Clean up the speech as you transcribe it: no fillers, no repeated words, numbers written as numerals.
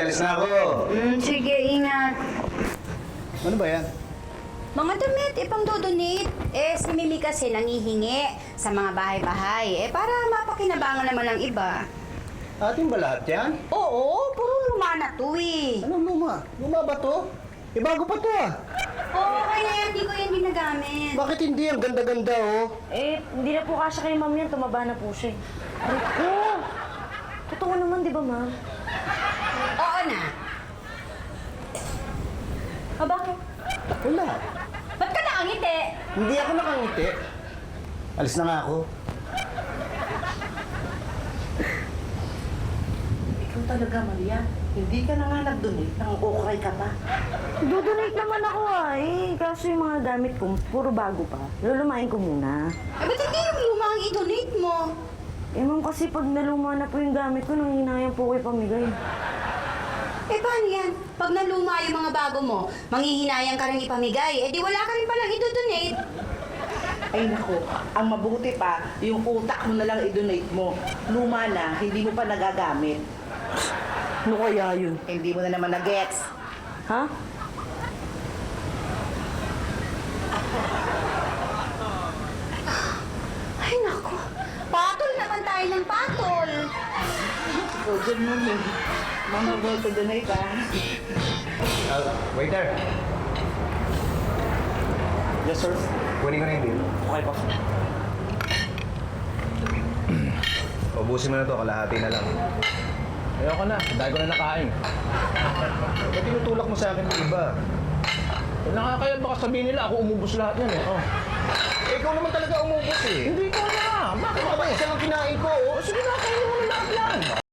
alis na ako. Sige, ingat. Ano ba yan? Mga damit, pang dodonate. Si Mimi kasi nangihingi sa mga bahay-bahay. Para mapakinabangan naman ng iba. Atin ba lahat yan? Oo, puro luma na to eh. Anong luma? Luma ba to? Bago pa to ah. Oo, kaya hindi ko yan ginagamit. Bakit hindi? Ang ganda-ganda oh. Hindi na po kasya kay ma'am yan. Tumaba na po siya. Aray ko! Totoo naman, di ba, ma'am? Oo na. Bakit? Wala. Ba't ka nakangiti? Hindi ako nakangiti. Alis na nga ako. Ikaw talaga, Maria. Hindi ka na nga nag-donate. Nang-ukray ka pa. Dodonate naman ako Kaso yung mga gamit ko, puro bago pa. Lulumain ko muna. Ba't hindi yung luma ang i-donate mo? Ma'am, kasi pag naluma na po yung gamit ko, nanghinayang po ko ipamigay. Paano yan? Pag naluma yung mga bago mo, manghihinayang ka rin ipamigay. Di wala ka rin palang i-donate. Ay nako, ang mabuti pa, yung utak mo na lang i-donate mo. Luma na, hindi mo pa nagagamit. Ano kaya yun? Hindi mo na naman na-gets. Ha? Ay, naku. Patol naman tayo ng patol. So, dyan mo mo. Mga go to donate ah. Waiter. Yes, sir. Kunin ko na yung bill. Okay po. Ubusin mo na to, kalahati na lang. Ayoko na. Dahil ko na nakain. Ba't tinutulak mo sa akin ng iba? Nakakaya baka sabihin nila ako umubos lahat yan eh. Oh. Ikaw naman talaga umubos eh. Hindi ko na. Bakit Baka ba isa lang kinain